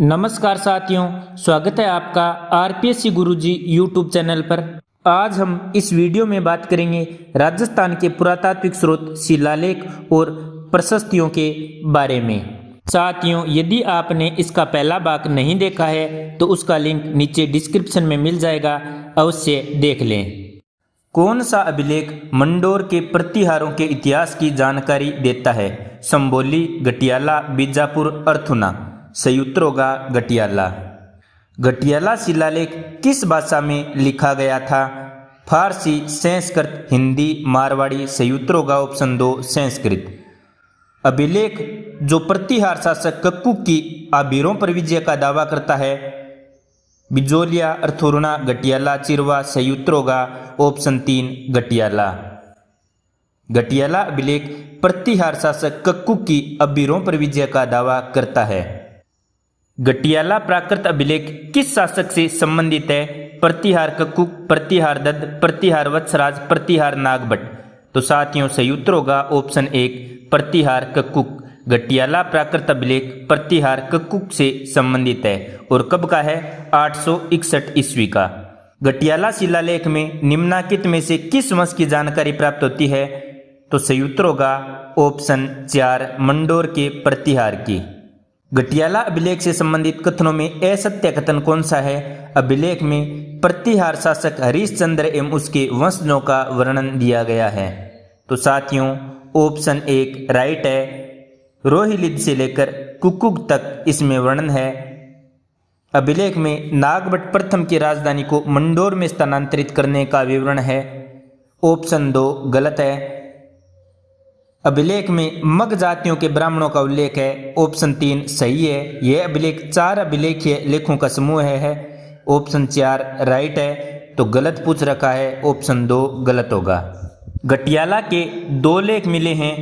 नमस्कार साथियों, स्वागत है आपका आरपीएससी गुरुजी यूट्यूब चैनल पर। आज हम इस वीडियो में बात करेंगे राजस्थान के पुरातात्विक स्रोत, शिलालेख और प्रशस्तियों के बारे में। साथियों, यदि आपने इसका पहला भाग नहीं देखा है तो उसका लिंक नीचे डिस्क्रिप्शन में मिल जाएगा, अवश्य देख लें। कौन सा अभिलेख मंडोर के प्रतिहारों के इतिहास की जानकारी देता है? संबोली, गटियाला, बीजापुर, अर्थुना। संयुक्त होगा गटियाला। गटियाला शिलालेख किस भाषा में लिखा गया था? फारसी, संस्कृत, हिंदी, मारवाड़ी। संयुक्त होगा ऑप्शन 2 संस्कृत। अभिलेख जो प्रतिहार शासक कक्कू की आबिरों पर विजय का दावा करता है? बिजोलिया, अर्थुना, गटियाला, चिरवा। संयुक्त होगा ऑप्शन 3 गटियाला। गटियाला अभिलेख प्रतिहार शासक कक्कू की आबिरों पर विजय का दावा करता है। गटियाला प्राकृत अभिलेख किस शासक से संबंधित है? प्रतिहार कक्कू, प्रतिहार दत्त, प्रतिहार वत्सराज, प्रतिहार नागभट्ट। तो साथियों सही उत्तर होगा ऑप्शन 1 प्रतिहार कक्कू। गटियाला प्राकृत अभिलेख प्रतिहार कक्कू से संबंधित है और कब का है? 861 ईस्वी का। गटियाला शिलालेख में निम्नलिखित में से किस वंश की जानकारी प्राप्त होती है? तो सही उत्तर होगा ऑप्शन 4 मंडोर के प्रतिहार की। गटियाला अभिलेख से संबंधित कथनों में असत्य कथन कौन सा है? अभिलेख में प्रतिहार शासक हरिश्चंद्र एवं उसके वंशजों का वर्णन दिया गया है। तो साथियों ऑप्शन 1 राइट है। रोहिलिद से लेकर कुकुग तक इसमें वर्णन है। अभिलेख में नागभट्ट प्रथम की राजधानी को मंडोर में स्थानांतरित करने का विवरण है। ऑप्शन 2 गलत है। अभिलेख में मग जातियों के ब्राह्मणों का उल्लेख है। ऑप्शन 3 सही है। यह अभिलेख 4 अभिलेखीय लेखों का समूह है। ऑप्शन 4 राइट है। तो गलत पूछ रखा है, ऑप्शन 2 गलत होगा। गटियाला के 2 लेख मिले हैं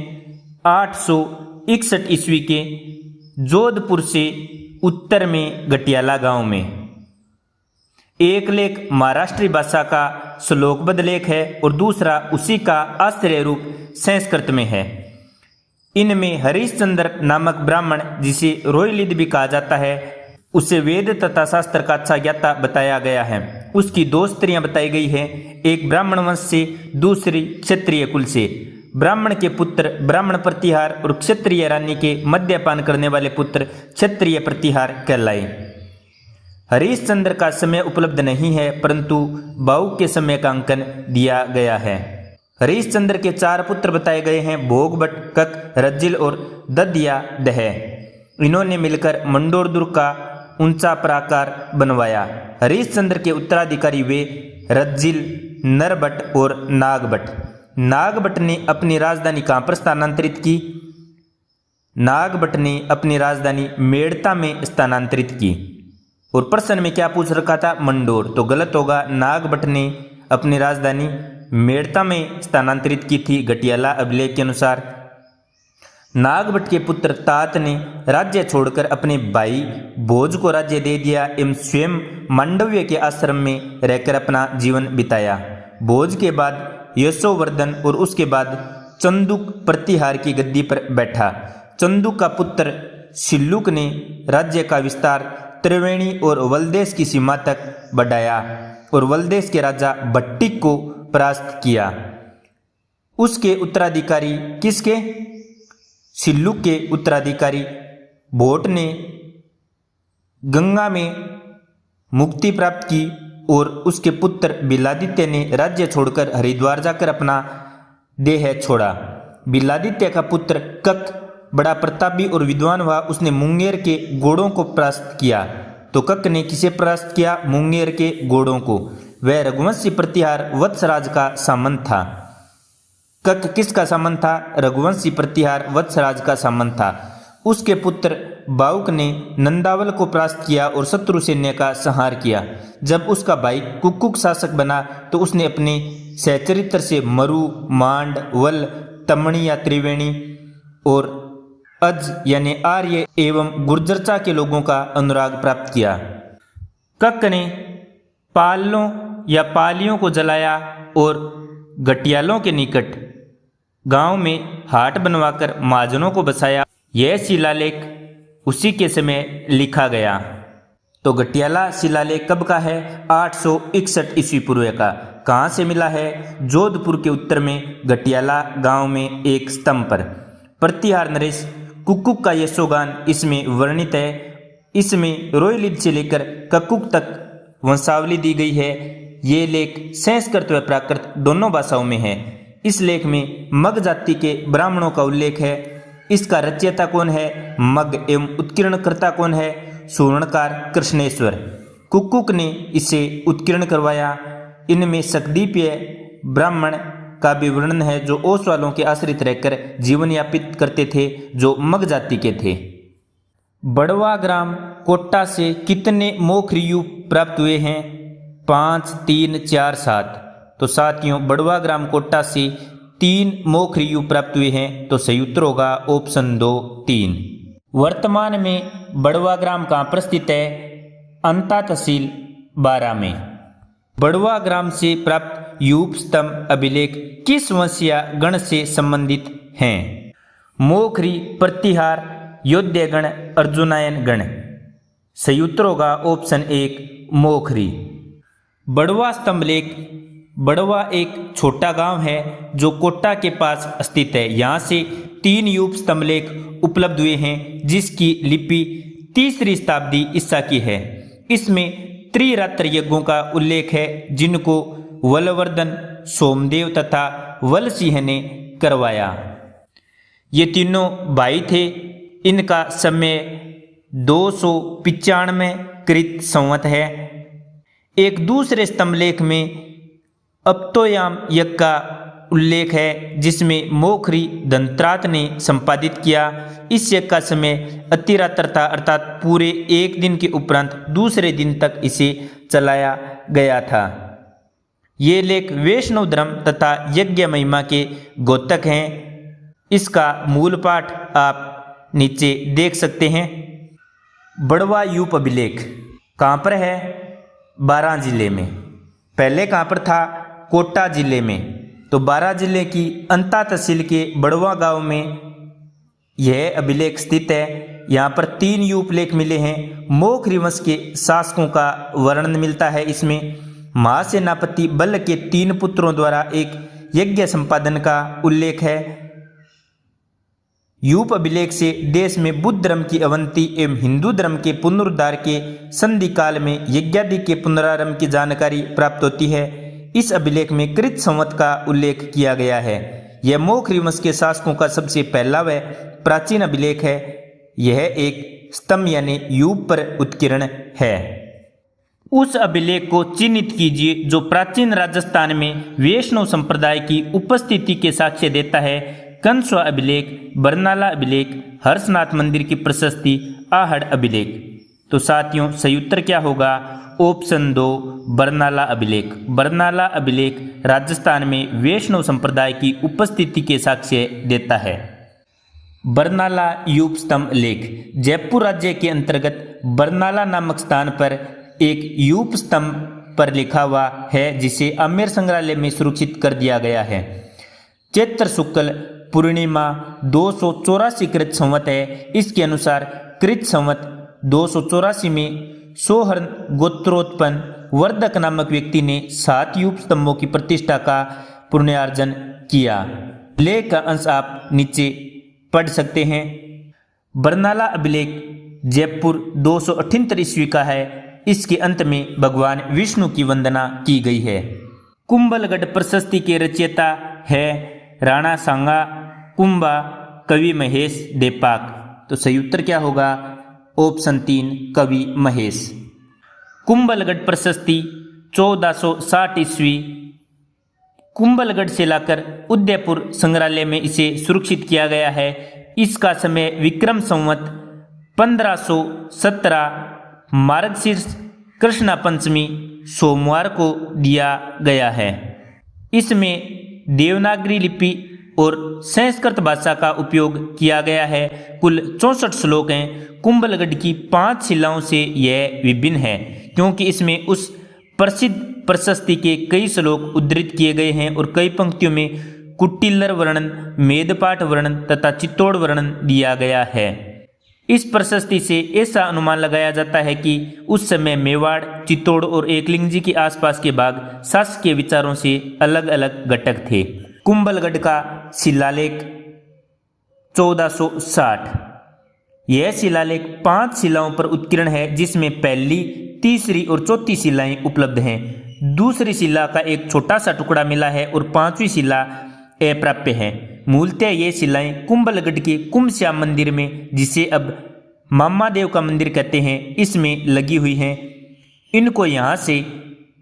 861 ईस्वी के जोधपुर से उत्तर में गटियाला गांव में। एक लेख महाराष्ट्री भाषा का श्लोकबद्ध लेख है और दूसरा उसी का आश्रय रूप संस्कृत में है। इनमें हरिश्चंद्र नामक ब्राह्मण, जिसे रोहिलिद भी कहा जाता है, उसे वेद तथा शास्त्र का अच्छा ज्ञाता बताया गया है। उसकी 2 स्त्रियां बताई गई हैं, एक ब्राह्मण वंश से, दूसरी क्षत्रिय कुल से। ब्राह्मण के पुत्र ब्राह्मण प्रतिहार और क्षत्रिय रानी के मद्यपान करने वाले पुत्र क्षत्रिय प्रतिहार कहलाए। हरिश्चंद्र का समय उपलब्ध नहीं है, परंतु बाऊ के समय का अंकन दिया गया है। हरिश्चंद्र के 4 पुत्र बताए गए हैं, भोगभट, कक, रज्जिल और ददया दह। इन्होंने मिलकर मंडोर दुर्ग का ऊंचा प्राकार बनवाया। हरिश्चंद्र के उत्तराधिकारी वे रज्जिल, नरभट्ट और नागभट्ट। नागभट्ट ने अपनी राजधानी कहाँ पर स्थानांतरित की? नागभट्ट ने अपनी राजधानी मेड़ता में स्थानांतरित की। और प्रश्न में क्या पूछ रखा था? मंडोर। तो गलत होगा। नागभट्ट ने अपनी राजधानी मेड़ता में स्थानांतरित की थी गटियाला अभिलेख के अनुसार। नागभट्ट के पुत्र तात ने राज्य छोड़कर अपने भाई भोज को राज्य दे दिया एवं स्वयं मांडव्य के आश्रम में रहकर अपना जीवन बिताया। भोज के बाद यशोवर्धन और उसके बाद चंदुक प्रतिहार की गद्दी पर बैठा। चंदुक का पुत्र शिल्लुक ने राज्य का विस्तार त्रिवेणी और वलदेश की सीमा तक बढ़ाया और वलदेश के राजा भट्टिक को परास्त किया। उसके उत्तराधिकारी किसके? शिल्लुक के उत्तराधिकारी भोट ने गंगा में मुक्ति प्राप्त की और उसके पुत्र बिलादित्य ने राज्य छोड़कर हरिद्वार जाकर अपना देह छोड़ा। बिलादित्य का पुत्र कक बड़ा प्रतापी और विद्वान हुआ। उसने मुंगेर के घोड़ों को परास्त किया। तो कक ने किसे परास्त किया? मुंगेर के घोड़ों को। वह रघुवंशी प्रतिहार वत्सराज का सामंत था। कक किसका सामंत था? रघुवंशी प्रतिहार वत्सराज का सामंत था। उसके पुत्र बाउक ने नंदावल को परास्त किया और शत्रु सैन्य का संहार किया। जब उसका भाई कुकुक शासक बना तो उसने अपने सहचरित्र से मरु, मांड, वल, तमणी या त्रिवेणी और अज यानी आर्य एवं गुर्जरचा के लोगों का अनुराग प्राप्त किया। कक ने पालों या पालियों को जलाया और गटियालों के निकट गांव में हाट बनवाकर महाजनों को बसाया। यह शिलालेख उसी के समय लिखा गया। तो गटियाला शिलालेख कब का है? 861 ईस्वी पूर्व का। कहाँ से मिला है? जोधपुर के उत्तर में गटियाला गांव में एक स्तंभ पर। प्रतिहार नरेश कुक्कुक का यशोगान इसमें वर्णित है। इसमें रोयलिद से लेकर कक्कुक तक वंशावली दी गई है। ये लेख संस्कृत व प्राकृत दोनों भाषाओं में है। इस लेख में मग जाति के ब्राह्मणों का उल्लेख है। इसका रचयिता कौन है? मग एवं उत्कीर्णकर्ता कौन है? सुवर्णकार कृष्णेश्वर। कुक्कुक ने इसे उत्कीर्ण करवाया। इनमें सकदीपीय ब्राह्मण का भी वर्णन है जो ओस वालों के आश्रित रहकर जीवन यापित करते थे, जो मग जाति के थे। बड़वा ग्राम कोट्टा से कितने मोखरियु प्राप्त हुए हैं? 5, 3, 4, 7। तो साथियों, बड़वा ग्राम कोट्टा से 3 मोखरियु प्राप्त हुए हैं। तो सही उत्तर होगा ऑप्शन 2, 3। वर्तमान में बड़वा ग्राम कहाँ पर स्थित है? अंता तहसील बारा में। बड़वा ग्राम से प्राप्त यूप स्तंभ अभिलेख किस वंशीय गण से संबंधित हैं? मोखरी, प्रतिहार, योद्धगण, अर्जुनायन गण। सही उत्तर होगा ऑप्शन 1, मोखरी। बड़वा स्तंभ लेख। बड़वा एक छोटा गांव है जो कोट्टा के पास स्थित है। यहाँ से 3 यूप स्तंभ लेख उपलब्ध हुए हैं, जिसकी लिपि 3री शताब्दी ईसा की है। इसमें त्रिरात्र यज्ञों का उल्लेख है, जिनको वलवर्धन, सोमदेव तथा वलसिंह ने करवाया। ये तीनों भाई थे। इनका समय 295 कृत संवत है। एक दूसरे स्तंभ लेख में अपतोयाम यज्ञ का उल्लेख है, जिसमें मोखरी दंत्रात ने संपादित किया। इस यज्ञ का समय अतिरात्र था, अर्थात पूरे एक दिन के उपरांत दूसरे दिन तक इसे चलाया गया था। ये लेख वैष्णव धर्म तथा यज्ञ महिमा के द्योतक हैं। इसका मूल पाठ आप नीचे देख सकते हैं। बड़वा यूप अभिलेख कहाँ पर है? बारां जिले में। पहले कहाँ पर था? कोट्टा जिले में। तो बारां जिले की अंता तहसील के बड़वा गांव में यह अभिलेख स्थित है। यहाँ पर 3 यूप लेख मिले हैं। मोखरी वंश के शासकों का वर्णन मिलता है। इसमें महासेनापति बल के 3 पुत्रों द्वारा एक यज्ञ संपादन का उल्लेख है। यूप अभिलेख से देश में बुद्ध धर्म की अवनति एवं हिंदू धर्म के पुनरुद्धार के संधि काल में यज्ञादि के पुनरारंभ की जानकारी प्राप्त होती है। इस अभिलेख में कृत संवत का उल्लेख किया गया है। यह मोखरी वंश के शासकों का सबसे पहला व प्राचीन अभिलेख है। यह एक स्तंभ यानी यूप पर उत्कीर्ण है। उस अभिलेख को चिन्हित कीजिए जो प्राचीन राजस्थान में वैष्णव संप्रदाय की उपस्थिति के साक्ष्य देता है। कंसवा अभिलेख, बरनाला अभिलेख, हर्षनाथ मंदिर की प्रशस्ति, आहड़ अभिलेख। तो साथियों, सही उत्तर क्या होगा? ऑप्शन 2, बरनाला अभिलेख। बरनाला अभिलेख राजस्थान में वैष्णव संप्रदाय की उपस्थिति के साक्ष्य देता है। बरनाला यूप स्तंभ लेख। जयपुर राज्य के अंतर्गत बरनाला नामक स्थान पर एक यूप स्तंभ पर लिखा हुआ है, जिसे आमेर संग्रहालय में सुरक्षित कर दिया गया है। चैत्र शुक्ल पूर्णिमा 284 कृत संवत है। इसके अनुसार कृत संवत 284 में सोहर्न गोत्रोत्पन्न वर्धक नामक व्यक्ति ने 7 यूप स्तंभों की प्रतिष्ठा का पुण्यार्जन किया। लेख का अंश आप नीचे पढ़ सकते हैं। बरनाला अभिलेख जयपुर 278 ईस्वी का है। इसके अंत में भगवान विष्णु की वंदना की गई है। कुंभलगढ़ प्रशस्ति के रचयिता है राणा सांगा कुंभा कवि महेश देपाक। तो सही उत्तर क्या होगा? ऑप्शन 3, कवि महेश। कुंभलगढ़ प्रशस्ति 1460 ईस्वी कुंभलगढ़ से लाकर उदयपुर संग्रहालय में इसे सुरक्षित किया गया है। इसका समय विक्रम संवत 1517 मार्गशीर्ष कृष्णा पंचमी सोमवार को दिया गया है। इसमें देवनागरी लिपि और संस्कृत भाषा का उपयोग किया गया है। कुल 64 श्लोक हैं। कुंभलगढ़ की 5 शिलाओं से यह विभिन्न है, क्योंकि इसमें उस प्रसिद्ध प्रशस्ति के कई श्लोक उद्धृत किए गए हैं और कई पंक्तियों में कुटिल्लर वर्णन, मेदपाठ वर्णन तथा चित्तौड़ वर्णन दिया गया है। इस प्रशस्ति से ऐसा अनुमान लगाया जाता है कि उस समय मेवाड़, चित्तौड़ और एकलिंगजी के आसपास के भाग शासकीय विचारों से अलग अलग घटक थे। कुंभलगढ़ का शिलालेख 1460। यह शिलालेख 5 शिलाओं पर उत्कीर्ण है, जिसमें पहली, तीसरी और चौथी शिलाएं उपलब्ध हैं। दूसरी शिला का एक छोटा सा टुकड़ा मिला है और 5वीं शिला अप्राप्य है। मूलतः ये शिलाएं कुंभलगढ़ के कुंभश्याम मंदिर में, जिसे अब मामादेव का मंदिर कहते हैं, इसमें लगी हुई हैं। इनको यहाँ से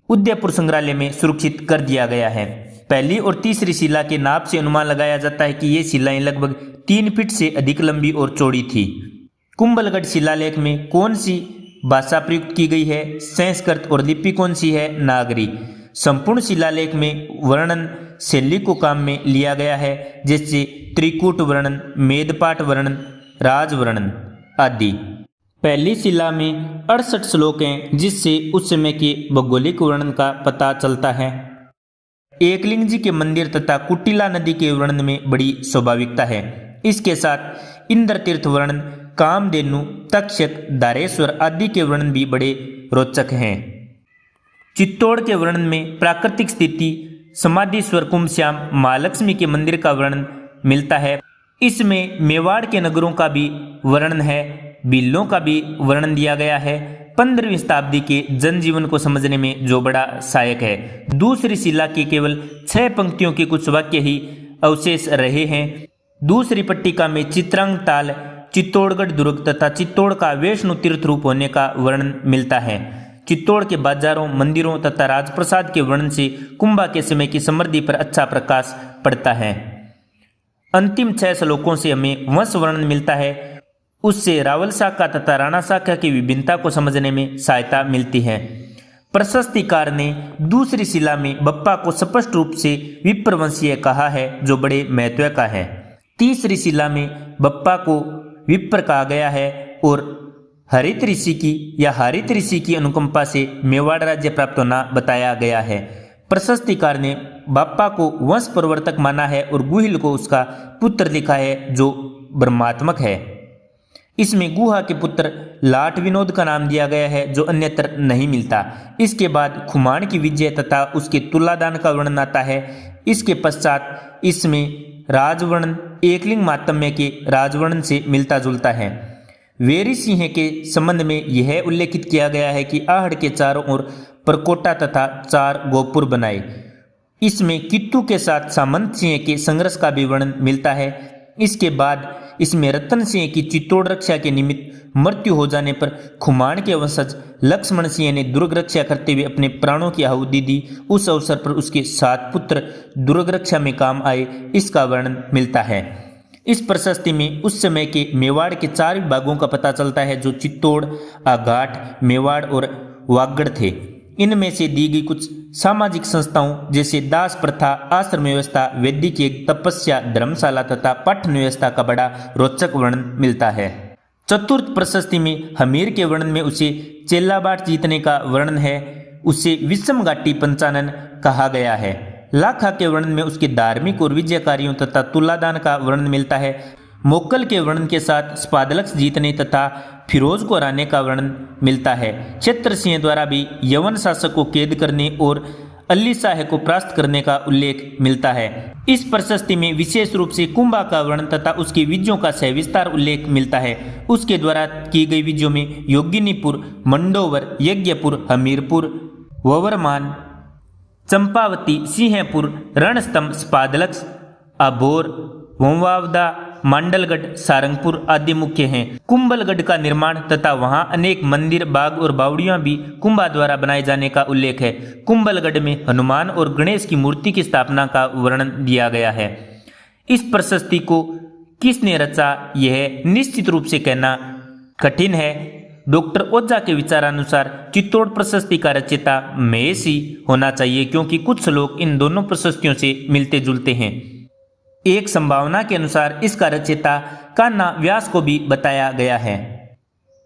उदयपुर संग्रहालय में सुरक्षित कर दिया गया है। पहली और तीसरी शिला के नाप से अनुमान लगाया जाता है कि ये शिलाएं लगभग 3 फीट से अधिक लंबी और चौड़ी थी। कुंभलगढ़ शिलालेख में कौन सी भाषा प्रयुक्त की गई है? संस्कृत। और लिपि कौन सी है? नागरी। संपूर्ण शिलालेख में वर्णन शैली को काम में लिया गया है, जैसे त्रिकूट वर्णन, मेदपाठ वर्णन, राजवर्णन आदि। पहली शिला में 68 श्लोक हैं, जिससे उस समय के भौगोलिक वर्णन का पता चलता है। एकलिंगजी के मंदिर तथा कुटिला नदी के वर्णन में बड़ी स्वाभाविकता है। इसके साथ इंद्र तीर्थ वर्णन, कामधेनु, तक्षक, धारेश्वर आदि के वर्णन भी बड़े रोचक हैं। चित्तौड़ के वर्णन में प्राकृतिक स्थिति, समाधीश्वर कुंभश्याम, महालक्ष्मी के मंदिर का वर्णन मिलता है। इसमें मेवाड़ के नगरों का भी वर्णन है, बिल्लों का भी वर्णन दिया गया है। 15वीं शताब्दी के जनजीवन को समझने में जो बड़ा सहायक है। दूसरी शिला के केवल 6 पंक्तियों के कुछ वाक्य ही अवशेष रहे हैं। दूसरी पट्टिका में चित्रांग ताल, चित्तौड़गढ़ दुर्ग तथा चित्तौड़ का वैष्णो तीर्थ रूप होने का वर्णन मिलता है। चित्तौड़ के बाजारों, मंदिरों तथा राजप्रसाद के वर्णन से कुंभा के समय की समृद्धि पर अच्छा प्रकाश पड़ता है। अंतिम 6 श्लोकों से हमें वंश वर्णन मिलता है। उससे रावल शाखा तथा राणा शाखा की विभिन्नता को समझने में सहायता मिलती है। प्रशस्तिकार ने दूसरी शिला में बप्पा को स्पष्ट रूप से विप्रवंशीय कहा है, जो बड़े महत्व का है। तीसरी शिला में बप्पा को विप्र कहा गया है और हरित ऋषि की या हरित ऋषि की अनुकंपा से मेवाड़ राज्य प्राप्त होना बताया गया है। प्रशस्तिकार ने बप्पा को वंश प्रवर्तक माना है और गुहिल को उसका पुत्र लिखा है, जो ब्रह्मात्मक है। इसमें गुहा के पुत्र लाट विनोद का नाम दिया गया है, जो अन्यत्र नहीं मिलता। इसके बाद खुमान की विजय तथा उसके तुलादान का वर्णन आता है। इसके पश्चात इसमें राजवर्णन एकलिंग मातम्य के राजवर्णन से मिलता जुलता है। वेरी सिंह के संबंध में यह उल्लेखित किया गया है कि आहड़ के चारों ओर परकोटा तथा 4 गोपुर बनाए। इसमें कित्तू के साथ सामंत सिंह के संघर्ष का भी वर्णन मिलता है। इसके बाद इसमें रतन सिंह की चित्तौड़ रक्षा के निमित्त मृत्यु हो जाने पर खुमान के वंशज लक्ष्मण सिंह ने दुर्ग रक्षा करते हुए अपने प्राणों की आहुति दी। उस अवसर पर उसके 7 पुत्र दुर्ग रक्षा में काम आए, इसका वर्णन मिलता है। इस प्रशस्ति में उस समय के मेवाड़ के 4 विभागों का पता चलता है, जो चित्तौड़, आघाट, मेवाड़ और वागड़ थे। इनमें से दी गई कुछ सामाजिक संस्थाओं जैसे दास प्रथा, आश्रम व्यवस्था, वैदिक यज्ञ, तपस्या, धर्मशाला तथा पठन व्यवस्था का बड़ा रोचक वर्णन मिलता है। चतुर्थ प्रशस्ति में हमीर के वर्णन में उसे चेल्लाबाट जीतने का वर्णन है। उसे विषम घाटी पंचानन कहा गया है। लाखा के वर्णन में उसके धार्मिक और विजय कार्यों तथा तुलादान का वर्णन मिलता है। मोक्कल के वर्णन के साथ स्पादलक्ष जीतने तथा फिरोज को हराने का वर्णन मिलता है। क्षेत्र सिंह द्वारा भी यवन शासक को कैद करने और अली शाह को परास्त करने का उल्लेख मिलता है। इस प्रशस्ति में विशेष रूप से कुंभा का वर्णन तथा उसकी विजयों का सविस्तार उल्लेख मिलता है। उसके द्वारा की गई विजयों में योगिनीपुर, मंडोवर, यज्ञपुर, हमीरपुर, ववरमान, चंपावती, सिंहपुर, रणस्तंभ, स्पादलक्ष, अभोर, वंवावदा, मांडलगढ़, सारंगपुर आदि मुख्य हैं। कुंभलगढ़ का निर्माण तथा वहां अनेक मंदिर, बाग और बावड़ियां भी कुंभा द्वारा बनाए जाने का उल्लेख है। कुंभलगढ़ में हनुमान और गणेश की मूर्ति की स्थापना का वर्णन दिया गया है। इस प्रशस्ति को किसने रचा, यह निश्चित रूप से कहना कठिन है। डॉक्टर ओझा के विचारानुसार चित्तौड़ प्रशस्ति का रचयिता महेश ही होना चाहिए, क्योंकि कुछ श्लोक इन दोनों प्रशस्तियों से मिलते जुलते हैं। एक संभावना के अनुसार इसका रचयिता कान्हा व्यास को भी बताया गया है।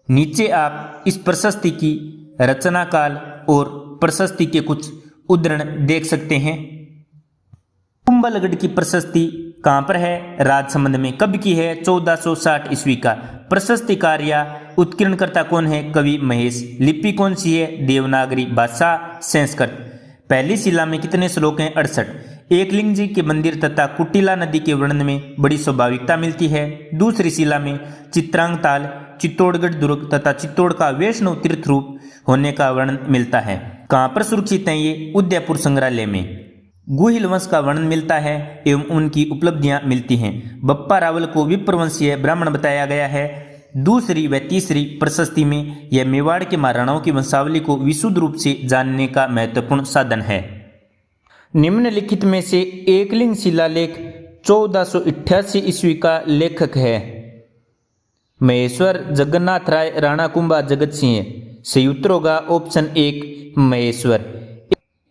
नीचे आप इस प्रशस्ति की रचना काल और प्रशस्ति के कुछ उद्धरण देख सकते हैं। कुंभलगढ़ की प्रशस्ति कहाँ पर है? राजसमंद में। कब की है? 1460 ईस्वी का। प्रशस्ति कार्य उत्कीर्णकर्ता कौन है? कवि महेश। लिपि कौन सी है? देवनागरी भाषा संस्कृत। पहली शिला में कितने श्लोक हैं? 68। एकलिंग जी के मंदिर तथा कुटिला नदी के वर्णन में बड़ी स्वाभाविकता मिलती है। दूसरी शिला में चित्रांग ताल, चित्तौड़गढ़ दुर्ग तथा चित्तौड़ का वैष्णव तीर्थ रूप होने का वर्णन मिलता है। कहाँ पर सुरक्षित हैं ये? उदयपुर संग्रहालय में। गुहिल वंश का वर्णन मिलता है एवं उनकी उपलब्धियां मिलती हैं। बप्पा रावल को विप्रवंशीय ब्राह्मण बताया गया है। दूसरी व तीसरी प्रशस्ति में यह मेवाड़ के महाराणाओं की वंशावली को विशुद्ध रूप से जानने का महत्वपूर्ण साधन है। निम्नलिखित में से एकलिंग शिलालेख 1488 ईस्वी का लेखक है? महेश्वर, जगन्नाथ राय, राणा कुंभा, जगत सिंह। सही उत्तर होगा ऑप्शन 1 महेश्वर।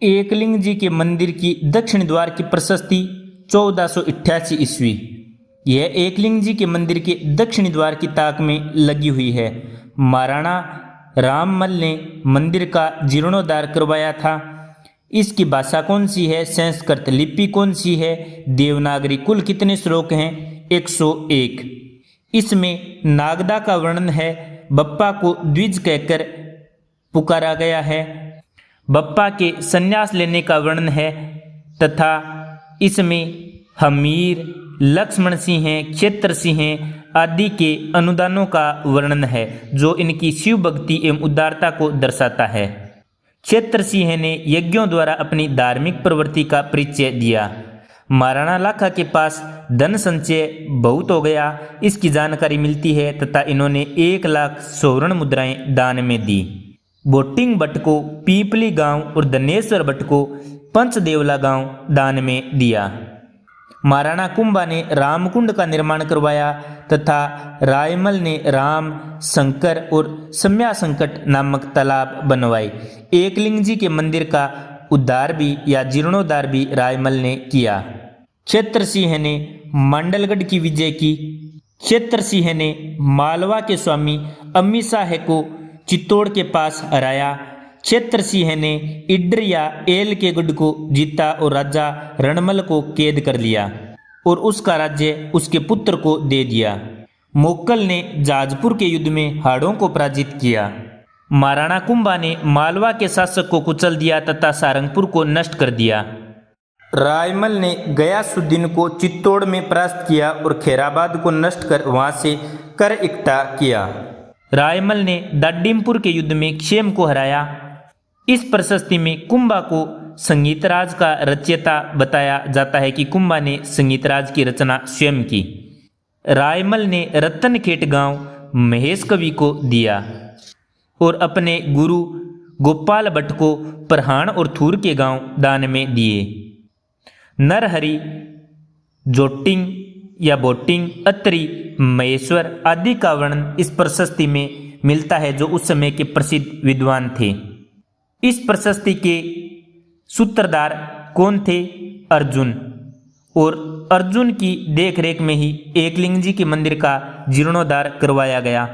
एकलिंग जी के मंदिर की दक्षिण द्वार की प्रशस्ति 1488 ईस्वी। यह एकलिंग जी के मंदिर के दक्षिणी द्वार की ताक में लगी हुई है। महाराणा राममल ने मंदिर का जीर्णोद्धार करवाया था। इसकी भाषा कौन सी है? संस्कृत। लिपि कौन सी है? देवनागरी। कुल कितने श्लोक हैं? 101। इसमें नागदा का वर्णन है। बप्पा को द्विज कहकर पुकारा गया है। बप्पा के संन्यास लेने का वर्णन है तथा इसमें हमीर, लक्ष्मण सिंह, क्षेत्र सिंह आदि के अनुदानों का वर्णन है जो इनकी शिव भक्ति एवं उदारता को दर्शाता है। क्षेत्र सिंह ने यज्ञों द्वारा अपनी धार्मिक प्रवृत्ति का परिचय दिया। महाराणा लाखा के पास धन संचय बहुत हो गया, इसकी जानकारी मिलती है तथा इन्होंने 1 लाख स्वर्ण मुद्राएं दान में दी। बोटिंग भट्ट को पीपली गांव और धनेश्वर भट्ट को पंचदेवला गांव दान में दिया। महाराणा कुंभा ने रामकुंड का निर्माण करवाया तथा रायमल ने राम, शंकर और सम्या संकट नामक तालाब बनवाए। एकलिंग जी के मंदिर का उद्धार भी या जीर्णोद्धार भी रायमल ने किया। क्षेत्र सिंह ने मंडलगढ़ की विजय की। क्षेत्र सिंह ने मालवा के स्वामी अम्मी शाह को चित्तौड़ के पास हराया। क्षेत्र सिंह ने इड्र या एल के गढ़ को जीता और राजा रणमल को कैद कर लिया और उसका राज्य उसके पुत्र को दे दिया। मोक्कल ने जाजपुर के युद्ध में हाड़ों को पराजित किया। महाराणा कुंभा ने मालवा के शासक को कुचल दिया तथा सारंगपुर को नष्ट कर दिया। रायमल ने गयासुद्दीन को चित्तौड़ में परास्त किया और खैराबाद को नष्ट कर वहां से कर इकट्ठा किया। रायमल ने दाडिमपुर के युद्ध में क्षेम को हराया। इस प्रशस्ति में कुंभा को संगीतराज का रचयिता बताया जाता है कि कुंभा ने संगीतराज की रचना स्वयं की। रायमल ने रतनखेट गांव महेश कवि को दिया और अपने गुरु गोपाल भट्ट को परहान और थूर के गांव दान में दिए। नरहरि, जोटिंग या बोटिंग, अत्रि, महेश्वर आदि का वर्णन इस प्रशस्ति में मिलता है जो उस समय के प्रसिद्ध विद्वान थे। इस प्रशस्ति के सूत्रधार कौन थे? अर्जुन। और अर्जुन की देखरेख में ही एकलिंग जी के मंदिर का जीर्णोद्धार करवाया गया।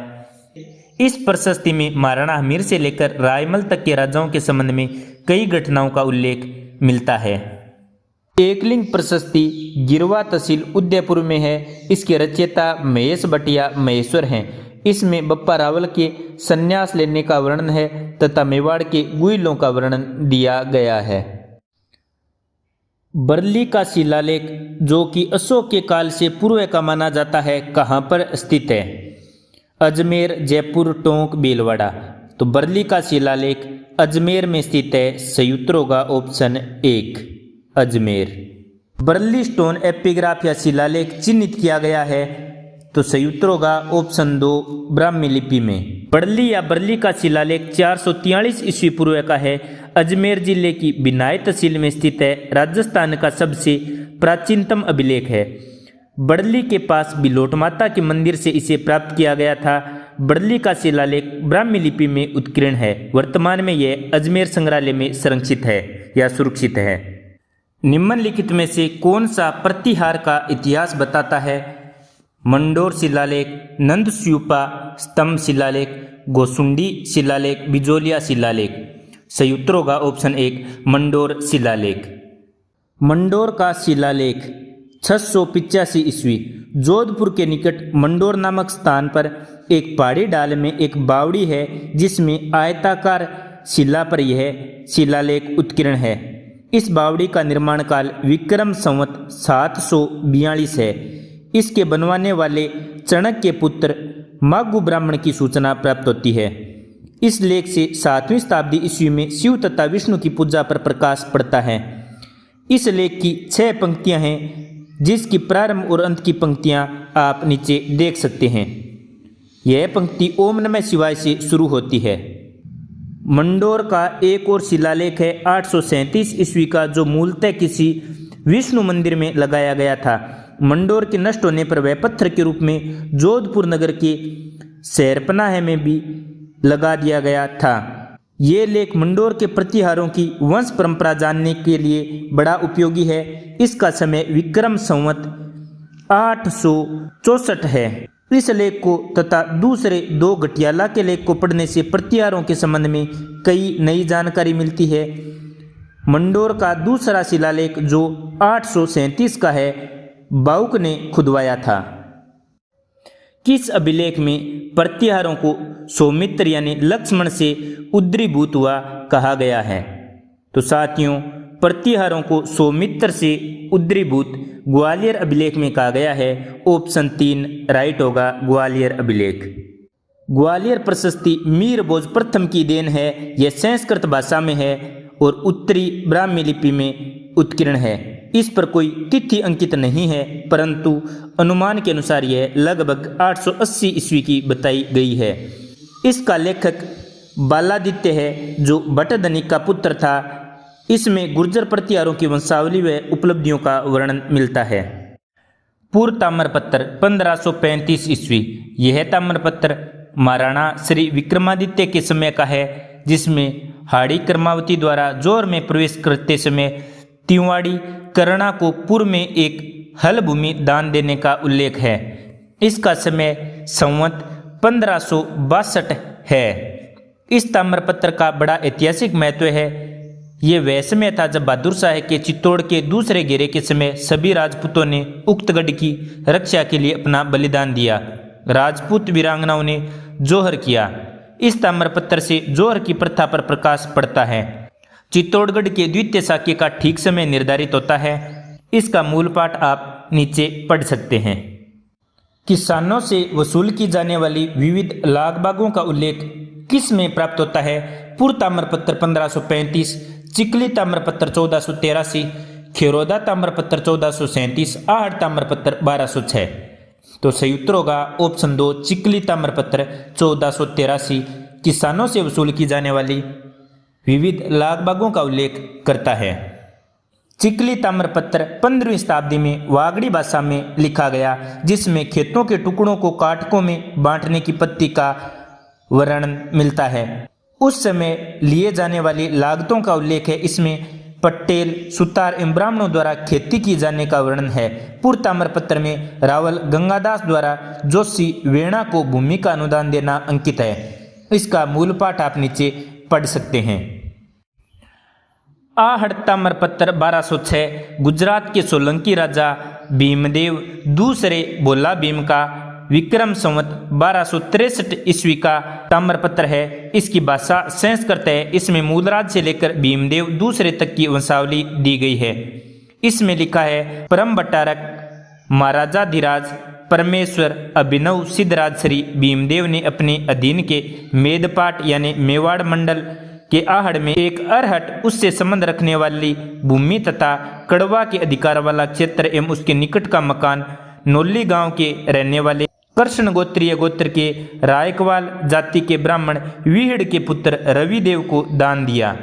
इस प्रशस्ति में महाराणा हमीर से लेकर रायमल तक के राजाओं के संबंध में कई घटनाओं का उल्लेख मिलता है। एकलिंग प्रशस्ति गिरवा तहसील उदयपुर में है। इसके रचयिता महेश भट्टिया महेश्वर हैं। इसमें बप्पा रावल के संन्यास लेने का वर्णन है तथा मेवाड़ के गुहिलों का वर्णन दिया गया है। बरली का शिलालेख जो कि अशोक के काल से पूर्व का माना जाता है, कहाँ पर स्थित है? अजमेर, जयपुर, टोंक, भीलवाड़ा। तो बरली का शिलालेख अजमेर में स्थित है। सही उत्तर होगा option 1 Ajmer. Bareilly stone epigraph या शिलालेख चिन्हित किया गया है तो सही उत्तर होगा ऑप्शन 2 ब्राह्मी लिपि में। बरली या बरली का शिलालेख 443 ईस्वी पूर्व का है। अजमेर जिले की बिनाई तहसील में स्थित है। राजस्थान का सबसे प्राचीनतम अभिलेख है। बरली के पास बिलोट माता के मंदिर से इसे प्राप्त किया गया था। बरली का शिलालेख ब्राह्मी लिपि में उत्कीर्ण है। वर्तमान में यह अजमेर संग्रहालय में संरक्षित है या सुरक्षित है। निम्नलिखित में से कौन सा प्रतिहार का इतिहास बताता है? मंडोर शिलालेख, नंदस्यूपा स्तंभ शिलालेख, गोसुंडी शिलालेख, बिजोलिया शिलालेख। सही उत्तर होगा ऑप्शन 1 मंडोर शिलालेख। मंडोर का शिलालेख 685 ईस्वी जोधपुर के निकट मंडोर नामक स्थान पर एक पहाड़ी डाल में एक बावड़ी है जिसमें आयताकार शिला पर यह शिलालेख उत्कीर्ण है। इस बावड़ी का निर्माण काल विक्रम संवत 742 है। इसके बनवाने वाले चाणक्य के पुत्र मागु ब्राह्मण की सूचना प्राप्त होती है। इस लेख से 7वीं शताब्दी ईस्वी में शिव तथा विष्णु की पूजा पर प्रकाश पड़ता है। इस लेख की 6 पंक्तियां हैं जिसकी प्रारंभ और अंत की पंक्तियां आप नीचे देख सकते हैं। यह पंक्ति ओम नमः शिवाय से शुरू होती है। मंडोर का एक और शिलालेख है 837 ईस्वी का जो मूलतः किसी विष्णु मंदिर में लगाया गया था। मंडोर के नष्ट होने पर वह पत्थर के रूप में जोधपुर नगर के शहरपनाह में भी लगा दिया गया था। ये लेख मंडोर के प्रतिहारों की वंश परंपरा जानने के लिए बड़ा उपयोगी है। इसका समय विक्रम संवत 864 है। इस लेख को तथा दूसरे 2 घटियाला के लेख को पढ़ने से प्रतिहारों के संबंध में कई नई जानकारी मिलती है। मंडोर का दूसरा शिलालेख जो 837 का है बाउक ने खुदवाया था। किस अभिलेख में प्रतिहारों को सौमित्र यानी लक्ष्मण से उद्रीभूत हुआ कहा गया है? तो साथियों, प्रतिहारों को सौमित्र से उद्रीभूत ग्वालियर अभिलेख में कहा गया है। ऑप्शन 3 राइट होगा, ग्वालियर अभिलेख। ग्वालियर प्रशस्ति मीर भोज प्रथम की देन है। यह संस्कृत भाषा में है और उत्तरी ब्राह्मी लिपि में उत्कीर्ण है। इस पर कोई तिथि अंकित नहीं है, परंतु अनुमान के अनुसार यह लगभग 880 ईस्वी की बताई गई है। इसका लेखक बालादित्य है जो भट्टधनिक का पुत्र था। इसमें गुर्जर प्रतिहारों की वंशावली व उपलब्धियों का वर्णन मिलता है। पूर्व ताम्रपत्र 1535 ईस्वी। यह ताम्रपत्र महाराणा श्री विक्रमादित्य के समय का है, जिसमें हाड़ी कर्मावती द्वारा जोर में प्रवेश करते समय तिवाड़ी करणा को पूर्व में एक हल भूमि दान देने का उल्लेख है। इसका समय संवत 1562 है। इस ताम्रपत्र का बड़ा ऐतिहासिक महत्व है। ये वह समय था जब बहादुर शाह के चित्तौड़ के दूसरे घेरे के समय सभी राजपूतों ने उक्त गढ़ की रक्षा के लिए अपना बलिदान दिया। राजपूत वीरांगनाओं ने जोहर किया। इस ताम्रपत्र से जोहर की प्रथा पर प्रकाश पड़ता है। चित्तौड़गढ़ के द्वितीय शाक्य का ठीक समय निर्धारित होता है। इसका मूल पाठ आप नीचे पढ़ सकते हैं। किसानों से वसूल की जाने वाली विविध लागबागों का उल्लेख किस में प्राप्त होता है? पूर्व ताम्रपत्र 1535, चिकली ताम्रपत्र 1483, खेरोदा ताम्रपत्र 1437, आहड़ ताम्रपत्र 1206। तो सही उत्तर होगा ऑप्शन 2 चिकली ताम्रपत्र 1483 किसानों से वसूल की जाने वाली विविध लागबागों का उल्लेख करता है। चिकली ताम्रपत्र 15वीं शताब्दी में वागड़ी भाषा में लिखा गया, जिसमें खेतों के टुकड़ों को काटकों में बांटने की पद्धति का वर्णन मिलता है। उस समय लिए जाने वाली लागतों का उल्लेख है। इसमें पटेल, सुतार एवं ब्राह्मणों द्वारा खेती की जाने का वर्णन है। पूर्व ताम्रपत्र में रावल गंगादास द्वारा जोशी वेणा को भूमि का अनुदान देना अंकित है। इसका मूल पाठ आप नीचे पढ़ सकते हैं। आहड़ ताम्रपत्र 1206 गुजरात के सोलंकी राजा भीमदेव दूसरे भोला भीम का विक्रम संवत 1263 ईस्वी का ताम्रपत्र है। इसकी भाषा संस्कृत है। इसमें मूलराज से लेकर भीमदेव दूसरे तक की वंशावली दी गई है। इसमें लिखा है परम भट्टारक महाराजाधिराज परमेश्वर अभिनव सिद्धराज श्री भीमदेव ने अपने अधीन के मेदपाट यानी मेवाड़ मंडल के आहड़ में एक अरहट उससे संबंध रखने वाली भूमि तथा कड़वा के अधिकार वाला क्षेत्र एवं उसके निकट का मकान नोली गांव के रहने वाले कृष्ण गोत्रीय गोत्र के रायकवाल जाति के ब्राह्मण विहिड़ के पुत्र रविदेव को दान दिया।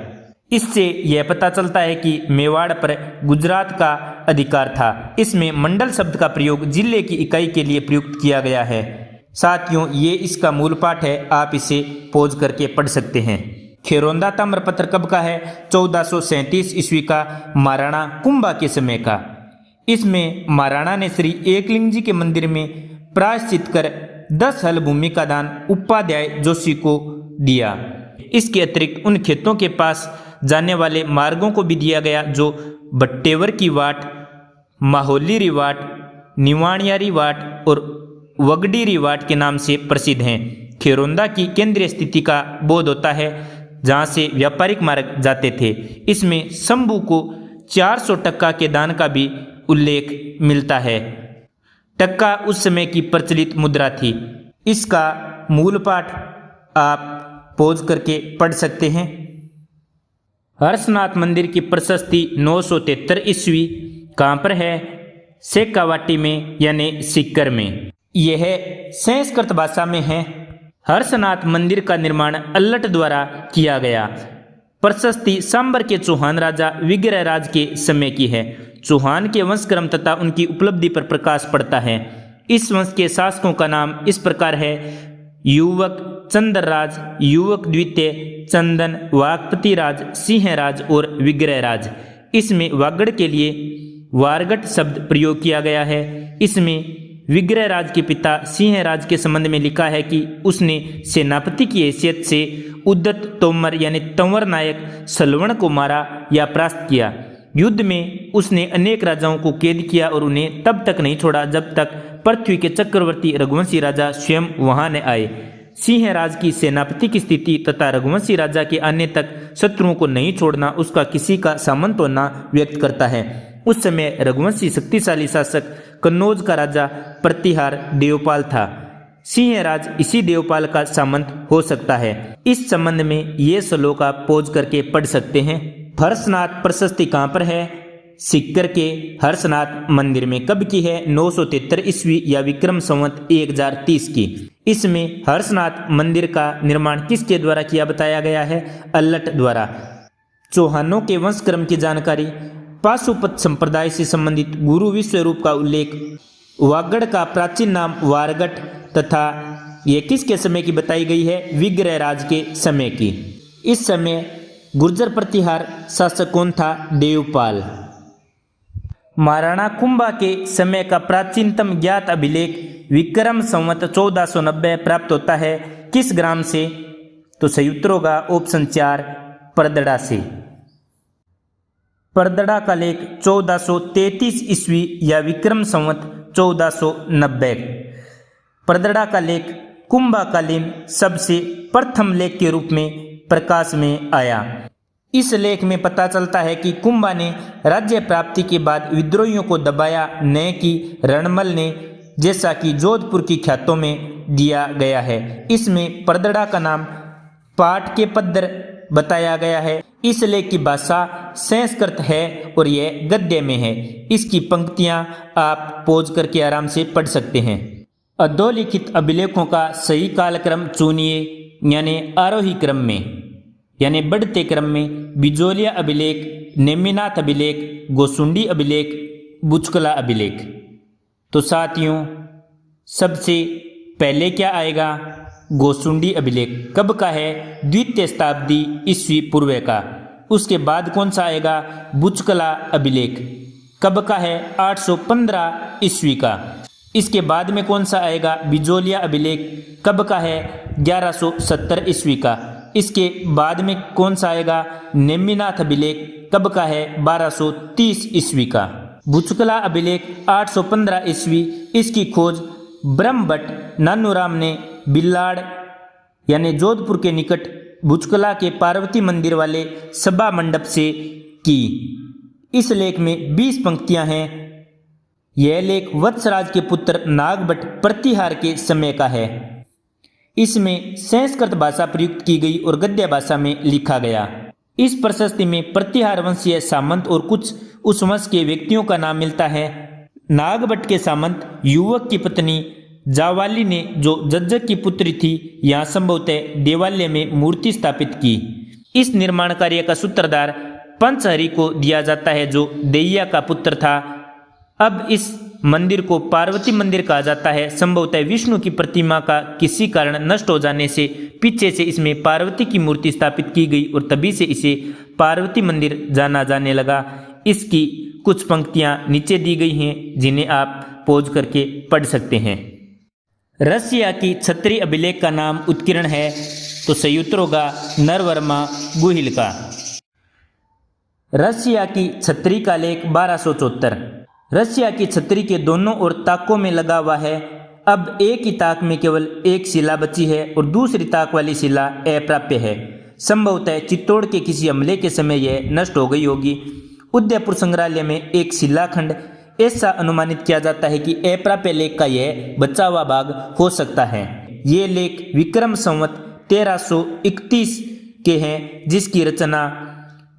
इससे यह पता चलता है कि मेवाड़ पर गुजरात का अधिकार था। इसमें मंडल शब्द का प्रयोग जिले की इकाई के लिए प्रयुक्त किया गया है। साथियों, ये इसका मूल पाठ है, आप इसे पॉज करके पढ़ सकते हैं। खेरोंदा ताम्रपत्र कब का है? 1437 ईस्वी का, महाराणा कुंभा के समय का। इसमें महाराणा ने श्री एकलिंग जी के मंदिर में प्रायश्चित कर 10 हल भूमि का दान उपाध्याय जोशी को दिया। इसके अतिरिक्त उन खेतों के पास जाने वाले मार्गों को भी दिया गया जो भट्टेवर की वाट, माहौली रिवाट, निवाणिया रिवाट और वगडी रिवाट के नाम से प्रसिद्ध हैं। खेरोंदा की केंद्रीय स्थिति का बोध होता है जहाँ से व्यापारिक मार्ग जाते थे। इसमें शंभू को 400 टक्का के दान का भी उल्लेख मिलता है। टक्का उस समय की प्रचलित मुद्रा थी। इसका मूल पाठ आप पॉज करके पढ़ सकते हैं। हर्षनाथ मंदिर की प्रशस्ति 973 ईस्वी कहाँ पर है? शेखावाटी में यानी सीकर में। यह संस्कृत भाषा में है। हर्षनाथ मंदिर का निर्माण अल्लट द्वारा किया गया। प्रशस्ति सांबर के चौहान राजा विग्रहराज के समय की है। चौहान के वंशक्रम तथा उनकी उपलब्धि पर प्रकाश पड़ता है। इस वंश के शासकों का नाम इस प्रकार है: युवक चंद्रराज, युवक द्वितीय, चंदन, वागपति राज, सिंहराज और विग्रहराज। इसमें वागड़ के लिए वारगट शब्द प्रयोग किया गया है। इसमें विग्रहराज के पिता सिंहराज के संबंध में लिखा है कि उसने सेनापति की हैसियत से उद्दत तोमर यानी तंवर नायक सलवण को मारा या परास्त किया। युद्ध में उसने अनेक राजाओं को कैद किया और उन्हें तब तक नहीं छोड़ा जब तक पृथ्वी के चक्रवर्ती रघुवंशी राजा स्वयं वहां न आए। सिंहराज की सेनापति की स्थिति तथा रघुवंशी राजा के आने तक शत्रुओं को नहीं छोड़ना उसका किसी का सामंत होना व्यक्त करता है। उस समय रघुवंशी शक्तिशाली शासक कन्नौज का राजा प्रतिहार देवपाल था। सिंहराज इसी देवपाल का सामंत हो सकता है। इस संबंध में ये श्लोक आप पॉज करके पढ़ सकते हैं। हर्षनाथ प्रशस्ति कहाँ पर है? सीकर के हर्षनाथ मंदिर में। कब की है? 973 ईस्वी या विक्रम संवत 1030 की। इसमें हर्षनाथ मंदिर का निर्माण किसके द्वारा किया बताया गया है? अल्लट द्वारा। चौहानों के वंशक्रम की जानकारी, पाशुपत संप्रदाय से संबंधित गुरु विश्वरूप का उल्लेख, वागड़ का प्राचीन नाम वारगट तथा ये किसके समय की बताई गई है? विग्रहराज के समय की। इस समय गुर्जर प्रतिहार शासक कौन था? देवपाल। महाराणा कुंभा के समय का प्राचीनतम ज्ञात अभिलेख विक्रम संवत 1490 प्राप्त होता है। किस ग्राम से? तो सही उत्तर होगा ऑप्शन 4 परदड़ा से। परदड़ा का लेख 1433 ईस्वी या विक्रम संवत 1490। परदड़ा का लेख कुंभाकालीन सबसे प्रथम लेख के रूप में प्रकाश में आया। इस लेख में पता चलता है कि कुंभा ने राज्य प्राप्ति के बाद विद्रोहियों को दबाया, न कि रणमल ने, जैसा कि जोधपुर की ख्यातों में दिया गया है। इसमें परदड़ा का नाम पाठ के पद्दर बताया गया है। इस लेख की भाषा संस्कृत है और यह गद्य में है। इसकी पंक्तियां आप पॉज करके आराम से पढ़ सकते हैं। अधोलिखित अभिलेखों का सही कालक्रम चुनिए, यानी आरोही क्रम में यानी बढ़ते क्रम में। बिजोलिया अभिलेख, नेमिनाथ अभिलेख, गोसुंडी अभिलेख, बुचकला अभिलेख। तो साथियों सबसे पहले क्या आएगा? गोसुंडी अभिलेख। कब का है? द्वितीय शताब्दी ईस्वी पूर्व का। उसके बाद कौन सा आएगा? बुचकला अभिलेख। कब का है? 815 ईस्वी का। इसके बाद में कौन सा आएगा? बिजोलिया अभिलेख। कब का है? 1170 ईस्वी का। इसके बाद में कौन सा आएगा? नेमिनाथ अभिलेख। कब का है? 1230 ईस्वी का। बुचकला अभिलेख 815 ईस्वी। इसकी खोज ब्रह्मभट्ट नानूराम ने बिल्लाड़ यानी जोधपुर के निकट बुचकला के पार्वती मंदिर वाले सभा मंडप से की। इस लेख में 20 पंक्तियां हैं। यह लेख वत्सराज के पुत्र नागभट्ट प्रतिहार के समय का है। इसमें संस्कृत भाषा प्रयुक्त की गई और गद्य भाषा में लिखा गया। इस प्रशस्ति में प्रतिहार वंशीय सामंत और कुछ उस वंश के व्यक्तियों का नाम मिलता है। नागभट्ट के सामंत युवक की पत्नी जावाली ने, जो जज्जक की पुत्री थी, यहाँ संभवतः देवालय में मूर्ति स्थापित की। इस निर्माण कार्य का सूत्रधार पंचहरि को दिया जाता है, जो दैया का पुत्र था। अब इस मंदिर को पार्वती मंदिर कहा जाता है। संभवतः विष्णु की प्रतिमा का किसी कारण नष्ट हो जाने से पीछे से इसमें पार्वती की मूर्ति स्थापित की गई और तभी से इसे पार्वती मंदिर जाना जाने लगा। इसकी कुछ पंक्तियां नीचे दी गई हैं, जिन्हें आप पॉज करके पढ़ सकते हैं। रसिया की छत्री अभिलेख का नाम उत्कीर्ण है, तो सही उत्तर होगा नरवर्मा गुहिल का। रसिया की छत्री का लेख 1274। रसिया की छतरी के दोनों ओर ताकों में लगा हुआ है। अब एक ही ताक में केवल एक शिला बची है और दूसरी ताक वाली शिला अप्राप्य है। संभवतः चित्तौड़ के किसी हमले के समय यह नष्ट हो गई होगी। उदयपुर संग्रहालय में एक शिलाखंड ऐसा अनुमानित किया जाता है कि अप्राप्य लेख का यह बचा हुआ भाग हो सकता है। ये लेख विक्रम संवत 1331 के हैं, जिसकी रचना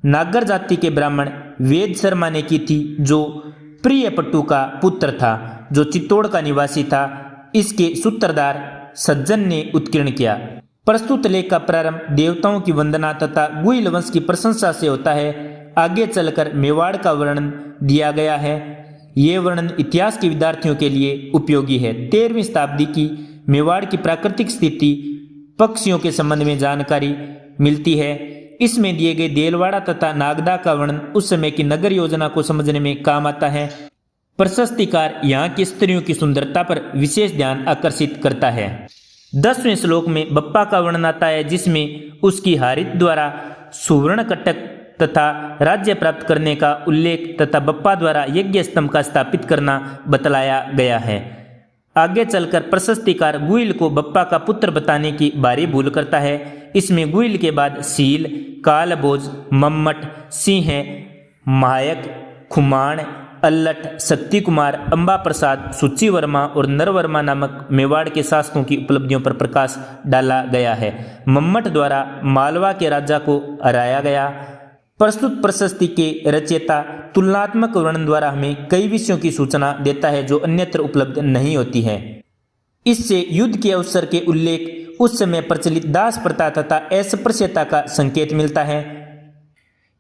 नागर जाति के ब्राह्मण वेद शर्मा ने की थी, जो प्रियपट्टू का पुत्र था, जो चित्तौड़ का निवासी था। इसके सूत्रधार सज्जन ने उत्कीर्ण किया। प्रस्तुत लेख का प्रारंभ देवताओं की वंदना तथा गुइल वंश की प्रशंसा से होता है। आगे चलकर मेवाड़ का वर्णन दिया गया है। ये वर्णन इतिहास के विद्यार्थियों के लिए उपयोगी है। 13वीं शताब्दी की मेवाड़ की प्राकृतिक स्थिति, पक्षियों के संबंध में जानकारी मिलती है। इसमें दिए गए देलवाड़ा तथा नागदा का वर्णन उस समय की नगर योजना को समझने में काम आता है। प्रशस्तिकार यहाँ की स्त्रियों की सुंदरता पर विशेष ध्यान आकर्षित करता है। 10वें श्लोक में बप्पा का वर्णन आता है, जिसमें उसकी हारित द्वारा सुवर्ण कटक तथा राज्य प्राप्त करने का उल्लेख तथा बप्पा द्वारा यज्ञ स्तंभ का स्थापित करना बतलाया गया है। आगे चलकर प्रशस्तिकार गुइल को बप्पा का पुत्र बताने की भारी भूल करता है। इसमें गुइल के बाद सील, कालभोज, मम्मट, सिंह, महायक, खुमाण, अल्लट, शक्ति कुमार, अंबा प्रसाद, सूची वर्मा और नरवर्मा नामक मेवाड़ के शासकों की उपलब्धियों पर प्रकाश डाला गया है। मम्मट द्वारा मालवा के राजा को हराया गया। प्रस्तुत प्रशस्ति के रचयिता तुलनात्मक वर्णन द्वारा हमें कई विषयों की सूचना देता है जो अन्यत्र उपलब्ध नहीं होती है। इससे युद्ध के अवसर के उल्लेख, उस समय प्रचलित दास प्रथा तथा अस्पृश्यता का संकेत मिलता है।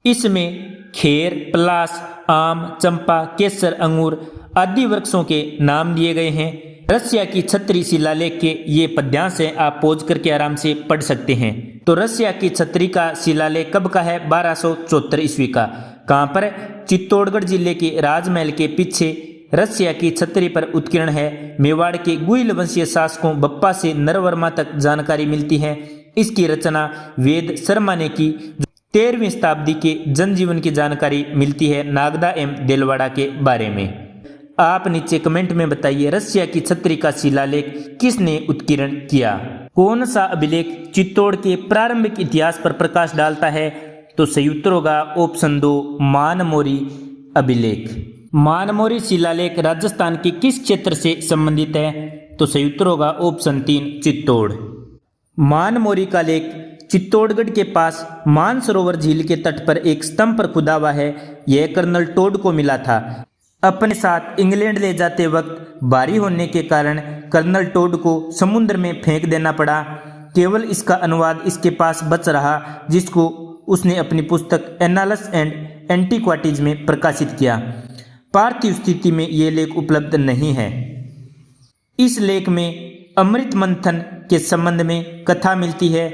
इसमें खेर, पलास, आम, चंपा, केसर, अंगूर आदि वृक्षों के नाम दिए गए हैं। रसिया की छतरी शिलालेख के ये पद्यांश हैं, आप पॉज करके आराम से पढ़ सकते हैं। तो रसिया की छतरी का शिलालेख कब का है? 1274 ईस्वी का। कहाँ पर? चित्तौड़गढ़ जिले के राजमहल के पीछे रसिया की छतरी पर उत्कीर्ण है। मेवाड़ के गुइल वंशीय शासकों बप्पा से नरवर्मा तक जानकारी मिलती है। इसकी रचना वेद शर्मा ने की। 13वीं शताब्दी के जनजीवन की जानकारी मिलती है नागदा एवं देलवाड़ा के बारे में। आप नीचे कमेंट में बताइए, रसिया की छतरी का शिलालेख किसने उत्कीर्ण किया? कौन सा अभिलेख चित्तौड़ के प्रारंभिक इतिहास पर प्रकाश डालता है? तो सही उत्तर होगा ऑप्शन 2, मानमोरी अभिलेख। मानमोरी शिलालेख राजस्थान के किस क्षेत्र से संबंधित है? तो सही उत्तर होगा ऑप्शन 3, चित्तौड़। मानमोरी का लेख चित्तौड़गढ़ के पास मानसरोवर झील के तट पर एक स्तंभ पर खुदा हुआ है। यह कर्नल टोड को मिला था। अपने साथ इंग्लैंड ले जाते वक्त भारी होने के कारण कर्नल टोड को समुद्र में फेंक देना पड़ा। केवल इसका अनुवाद इसके पास बच रहा, जिसको उसने अपनी पुस्तक एनालस एंड एंटीक्वाटीज में प्रकाशित किया। पार्थिव स्थिति में ये लेख उपलब्ध नहीं है। इस लेख में अमृत मंथन के संबंध में कथा मिलती है।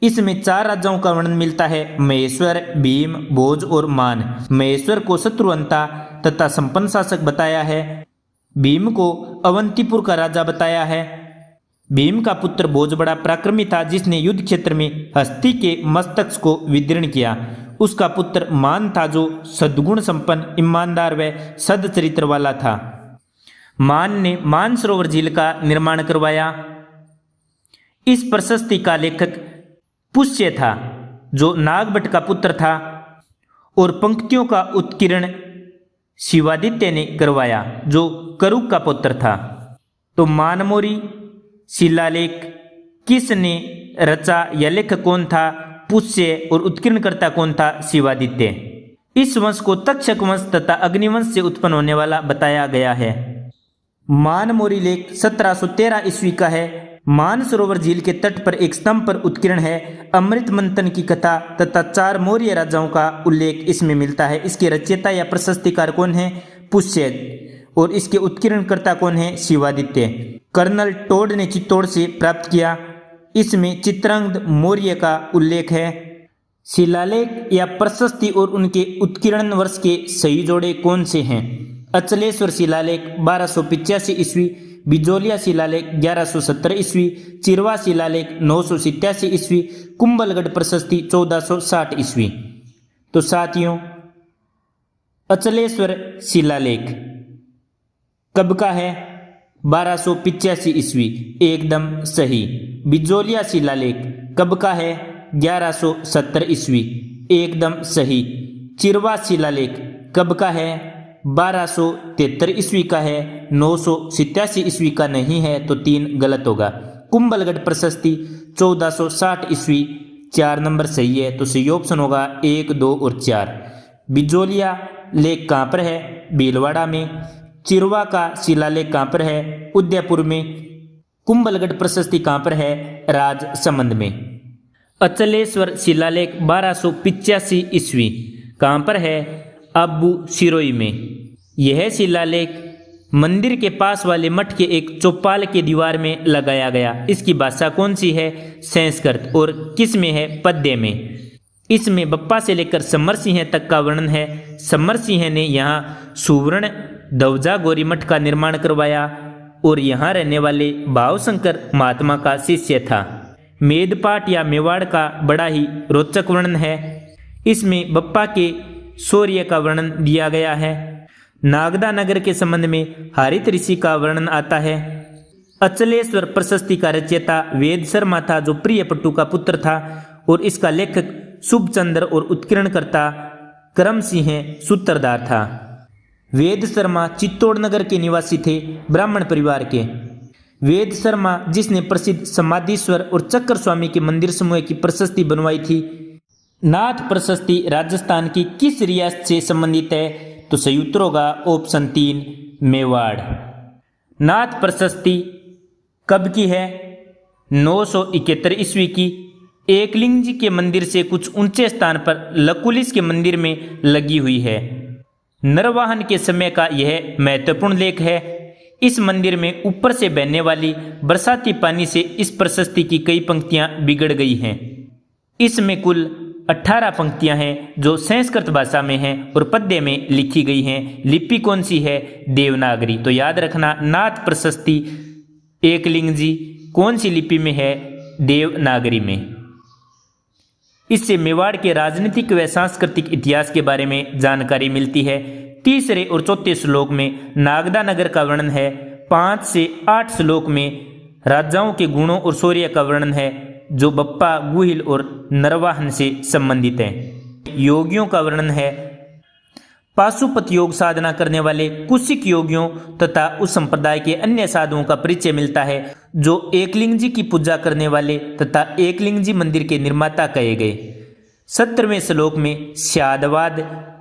इसमें 4 राजाओं का वर्णन मिलता है, महेश्वर, भीम, भोज और मान। महेश्वर को शत्रुअंता तथा संपन्न शासक बताया है। भीम को अवंतीपुर का राजा बताया है। भीम का पुत्र भोज बड़ा पराक्रमी था, जिसने युद्ध क्षेत्र में हस्ती के मस्तक को विदीर्ण किया। उसका पुत्र मान था, जो सद्गुण संपन्न, ईमानदार व सदचरित्र वाला था। मान ने मानसरोवर झील का निर्माण करवाया। इस प्रशस्ति का लेखक पुष्य था, जो नागभट्ट का पुत्र था, और पंक्तियों का उत्कीर्ण शिवादित्य ने करवाया, जो करुक का पुत्र था। तो मानमोरी शिलालेख किसने रचा? यह लेखक कौन था? पुष्य। और उत्कीर्णकर्ता कौन था? शिवादित्य। इस वंश को तक्षक वंश तथा अग्निवंश से उत्पन्न होने वाला बताया गया है। मानमोरी लेख 1713 ईस्वी का है। मानसरोवर झील के तट पर एक स्तंभ पर उत्कीर्ण है। अमृत मंथन की कथा तथा 4 मौर्य राजाओं का उल्लेख इसमें मिलता है। इसके रचयिता या प्रशस्तिकार कौन है? पुष्य। और इसके उत्कीर्णकर्ता कौन है? शिवादित्य। कर्नल टोड ने चित्तौड़ से प्राप्त किया। इसमें चित्रांगद मौर्य का उल्लेख है। शिलालेख या प्रशस्ति और उनके उत्कीर्ण वर्ष के सही जोड़े कौन से हैं? अचलेश्वर शिलालेख 1285 ईस्वी, बिजोलिया शिलालेख 1117 ईस्वी, चिरवा शिलालेख 987 ईस्वी, कुंभलगढ़ प्रशस्ति 1460 ईस्वी। तो साथियों, अचलेश्वर शिलालेख कब का है? 1285 ईस्वी, एकदम सही। बिजोलिया शिलालेख कब का है? 1170 ईस्वी, एकदम सही। चिरवा शिलालेख कब का है? 1273 ईस्वी का है। 987 ईस्वी का नहीं है, तो 3 गलत होगा। कुंभलगढ़ प्रशस्ति 1460 ईस्वी, 4 नंबर सही है, तो सही ऑप्शन होगा 1, 2 और 4। बिजोलिया लेख कहाँ पर है? भीलवाड़ा में। चिरवा का शिलालेख कहाँ पर है? उदयपुर में। कुंभलगढ़ प्रशस्ति कहाँ पर है? राजसमंद में। अचलेश्वर शिलालेख 1285 ईस्वी कहाँ पर है? अब्बू सिरोई में। यह शिलालेख मंदिर के पास वाले मठ के एक चौपाल के दीवार में लगाया गया। इसकी भाषा कौन सी है? संस्कृत। और किस में है? पद्य में। इसमें बप्पा से लेकर समर सिंह तक का वर्णन है। समर सिंह ने यहाँ सुवर्ण ध्वजा गौरी मठ का निर्माण करवाया और यहाँ रहने वाले भावशंकर महात्मा का शिष्य था। मेदपाट या मेवाड़ का बड़ा ही रोचक वर्णन है। इसमें बप्पा के शौर्य का वर्णन दिया गया है। नागदा नगर के संबंध में हरित ऋषि का वर्णन आता है। अचलेश्वर प्रशस्ति का रचयिता वेद शर्मा था, जो प्रियपट्टू का पुत्र था, और इसका लेखक शुभचंद्र और उत्कीर्णकर्ता करम सिंह सूत्रधार था। वेद शर्मा चित्तौड़ नगर के निवासी थे, ब्राह्मण परिवार के। वेद शर्मा, जिसने प्रसिद्ध समाधीश्वर और चक्र स्वामी के मंदिर समूह की प्रशस्ति बनवाई थी। नाथ प्रशस्ति राजस्थान की किस रियासत से संबंधित है? तो सही उत्तर होगा ऑप्शन 3, मेवाड़। नाथ प्रशस्ति कब की है? 971 ईस्वी की। एकलिंग जी के मंदिर से कुछ ऊंचे स्थान पर लकुलिस के मंदिर में लगी हुई है। नरवाहन के समय का यह महत्वपूर्ण लेख है। इस मंदिर में ऊपर से बहने वाली बरसाती पानी से इस प्रशस्ति की कई पंक्तियां बिगड़ गई हैं। इसमें कुल 18 पंक्तियां हैं जो संस्कृत भाषा में हैं और पद्य में लिखी गई हैं। लिपि कौन सी है? देवनागरी। तो याद रखना, नाथ प्रशस्ति एकलिंग जी कौन सी लिपि में है? देवनागरी में। इससे मेवाड़ के राजनीतिक व सांस्कृतिक इतिहास के बारे में जानकारी मिलती है। तीसरे और चौथे श्लोक में नागदा नगर का वर्णन है। 5 से 8 श्लोक में राजाओं के गुणों और शौर्य का वर्णन है, जो बप्पा, गुहिल और नरवाहन से संबंधित है। योगियों का वर्णन है। पाशुपत योग साधना करने वाले कुशिक योगियों तथा उस संप्रदाय के अन्य साधुओं का परिचय मिलता है, जो एकलिंग जी की पूजा करने वाले तथा एकलिंग जी मंदिर के निर्माता कहे गए। 17वें श्लोक में श्यादवाद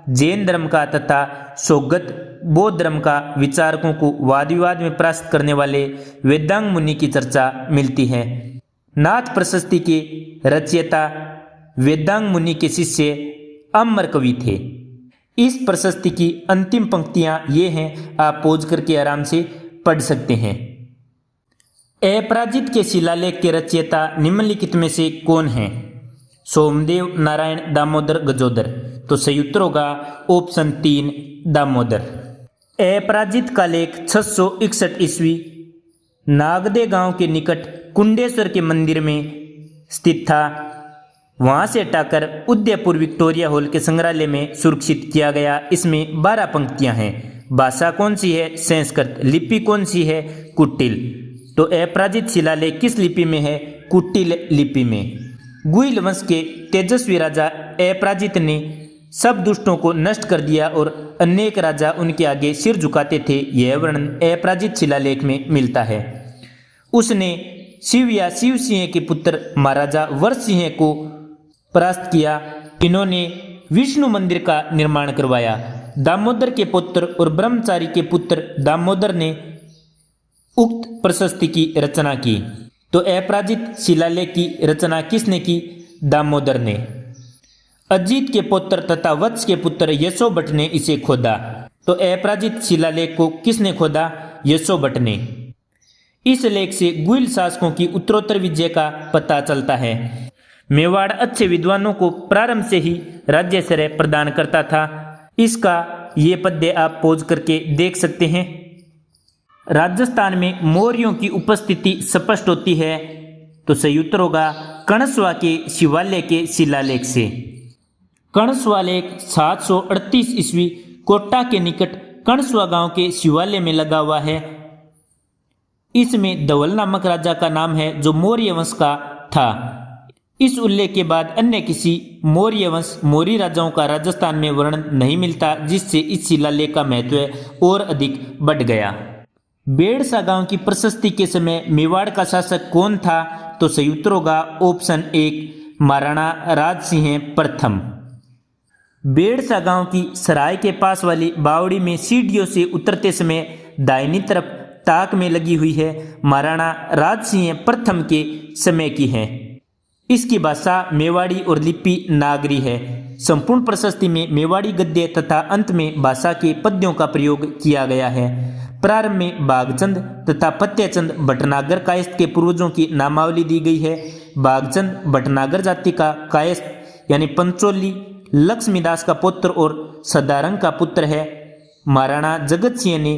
जैन धर्म का तथा सौगत बौद्ध धर्म का विचारकों को वाद विवाद में परास्त करने वाले वेदांग मुनि की चर्चा मिलती है। नाथ प्रशस्ति के रचयिता वेदांग मुनि के शिष्य अमर कवि थे। इस प्रशस्ति की अंतिम पंक्तियां ये हैं, आप पॉज करके आराम से पढ़ सकते हैं। अपराजित के शिलालेख के रचयिता निम्नलिखित में से कौन है? सोमदेव, नारायण, दामोदर, गजोदर। तो सही उत्तर होगा ऑप्शन 3, दामोदर। अपराजित का लेख 661 ईस्वी नागदे गांव के निकट कुंडेश्वर के मंदिर में स्थित था। वहां से हटाकर उदयपुर विक्टोरिया हॉल के संग्रहालय में सुरक्षित किया गया। इसमें 12 पंक्तियां हैं। भाषा कौन सी है? संस्कृत। लिपि कौन सी है? कुटिल। तो अपराजित शिलालेख किस लिपि में है? कुटिल लिपि में। गुहिल वंश के तेजस्वी राजा अपराजित ने सब दुष्टों को नष्ट कर दिया और अनेक राजा उनके आगे सिर झुकाते थे। यह वर्णन अपराजित शिलालेख में मिलता है। उसने शिव या शिव सिंह के पुत्र महाराजा वर्ष सिंह को परास्त किया। इन्होंने विष्णु मंदिर का निर्माण करवाया। दामोदर के पुत्र और ब्रह्मचारी के पुत्र दामोदर ने उक्त प्रशस्ति की रचना की। तो अपराजित शिलालेख की रचना किसने की? दामोदर ने। अजीत के पुत्र तथा वत्स के पुत्र यशो भट्ट ने इसे खोदा। तो अपराजित शिलालेख को किसने खोदा? यशो भट्ट ने। इस लेख से गुहिल शासकों की उत्तरोत्तर विजय का पता चलता है। मेवाड़ अच्छे विद्वानों को प्रारंभ से ही राज्याश्रय प्रदान करता था। इसका ये पद्य आप पॉज करके देख सकते हैं। राजस्थान में मौर्यों की उपस्थिति स्पष्ट होती है। तो सही उत्तर होगा कणस्वा के शिवालय के शिलालेख से। कणस्वा लेख 738 ईस्वी कोटा के निकट कणसुआ गांव के शिवालय में लगा हुआ है। इसमें धवल नामक राजा का नाम है जो मौर्य वंश का था। इस उल्लेख के बाद अन्य किसी मौर्य वंश मौर्य राजाओं का राजस्थान में वर्णन नहीं मिलता, जिससे इस शिलालेख का महत्व और अधिक बढ़ गया। बेड़सा गांव की प्रशस्ति के समय मेवाड़ का शासक कौन था? तो सही उत्तर होगा ऑप्शन 1 महाराणा राज सिंह प्रथम। बेड़सा गांव की सराय के पास वाली बावड़ी में सीढ़ियों से उतरते समय दाहिनी तरफ ताक में लगी हुई है, महाराणा राज सिंह प्रथम के समय की है। इसकी भाषा मेवाड़ी और लिपि नागरी है। संपूर्ण प्रशस्ति में मेवाड़ी गद्य तथा अंत में भाषा के पद्यों का प्रयोग किया गया है। प्रारंभ में बाघचंद तथा फतेहचंद भटनागर कायस्थ के पूर्वजों की नामावली दी गई है। बाघचंद भटनागर जाति का कायस्थ यानी पंचोली लक्ष्मीदास का पुत्र और सदारंग का पुत्र है। महाराणा जगत सिंह ने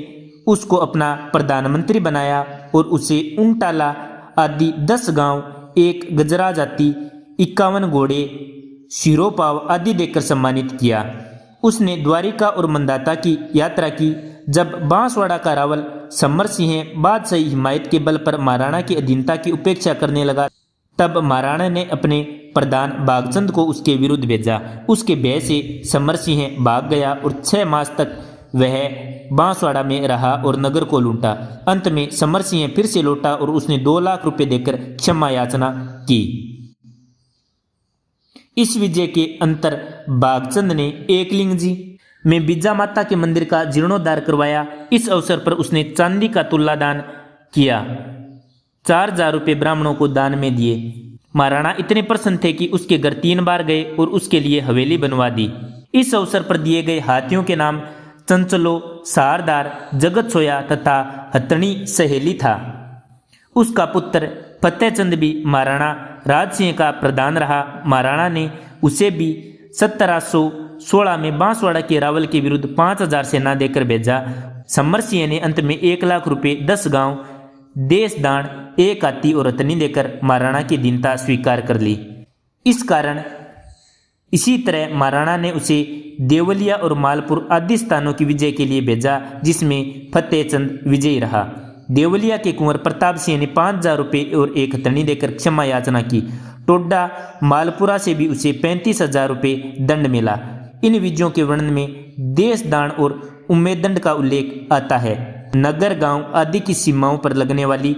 उसको अपना प्रधानमंत्री बनाया और उसे ऊंटाला आदि 10 गांव, एक गजरा जाति, 51 घोड़े, शिरोपाव आदि देकर सम्मानित किया। उसने द्वारिका और मंदाता की यात्रा की। जब बांसवाड़ा का रावल समर सिंह बादशाही हिमायत के बल पर महाराणा की अधीनता की उपेक्षा करने लगा, तब महाराणा ने अपने प्रधान बाघचंद को उसके विरुद्ध भेजा। उसके भय से समर सिंह भाग गया और 6 मास तक वह बांसवाड़ा में रहा और नगर को लूटा। अंत में समर सिंह फिर से लौटा और उसने 2 लाख रुपए देकर क्षमा याचना की। इस विजय के अंतर बाघचंद ने एकलिंग जी में बिज्जा माता के मंदिर का जीर्णोद्धार करवाया। इस अवसर पर उसने चांदी का तुला दान किया। 4000 रुपये ब्राह्मणों को दान में दिए। महाराणा इतने प्रसन्न थे कि उसके घर 3 बार गए और उसके लिए हवेली बनवा दी। इस अवसर पर दिए गए हाथियों के नाम चंचलो, सारदार, जगत सोया तथा हथनी सहेली था। उसका पुत्र फतेहचंद भी महाराणा राज सिंह का प्रधान रहा। महाराणा ने उसे भी 1716 में बांसवाड़ा के रावल के विरुद्ध 5000 सेना देकर भेजा। समर सिंह ने अंत में 1 लाख रुपए, 10 गांव, देश दान, 1 हाथी और रतनी देकर महाराणा की दीनता स्वीकार कर ली। इसी तरह महाराणा ने उसे देवलिया और मालपुर आदि स्थानों की विजय के लिए भेजा, जिसमें फतेहचंद विजयी रहा। देवलिया के कुंवर प्रताप सिंह ने 5000 रुपये और 1 हथनी देकर क्षमा याचना की। टोडा मालपुरा से भी उसे 35,000 रुपये दंड मिला। इन विजयों के वर्णन में देश दान और उम्मेदंड का उल्लेख आता है। नगर गांव आदि की सीमाओं पर लगने वाली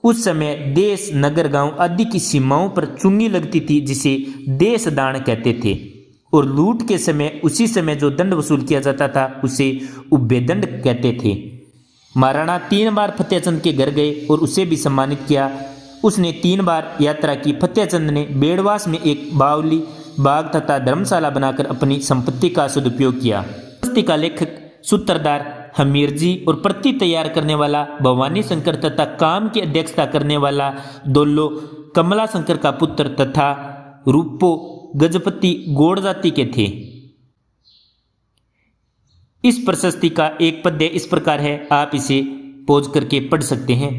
उस समय देश, नगर, गांव आदि की सीमाओं पर चुन्नी लगती थी, जिसे देश दान कहते थे। और लूट के समय उसी समय जो दंड वसूल किया जाता था उसे उभयदंड कहते थे। महाराणा 3 बार फतेहचंद के घर गए और उसे भी सम्मानित किया। उसने 3 बार यात्रा की। फतेहचंद ने बेड़वास में एक बावली, बाग तथा धर्मशाला बनाकर अपनी संपत्ति का सदुपयोग किया। प्रशस्ति का लेखक सूत्रधार हमीर जी और प्रति तैयार करने वाला भवानी शंकर तथा काम की अध्यक्षता करने वाला दोल्लो कमला शंकर का पुत्र तथा रूपो गजपति गौड़ जाति के थे। इस प्रशस्ति का एक पद्य इस प्रकार है, आप इसे पॉज करके पढ़ सकते हैं।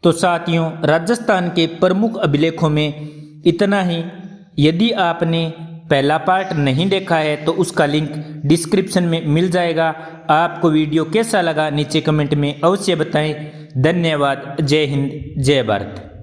तो साथियों, राजस्थान के प्रमुख अभिलेखों में इतना ही। यदि आपने पहला पार्ट नहीं देखा है तो उसका लिंक डिस्क्रिप्शन में मिल जाएगा। आपको वीडियो कैसा लगा नीचे कमेंट में अवश्य बताएं। धन्यवाद। जय हिंद, जय भारत।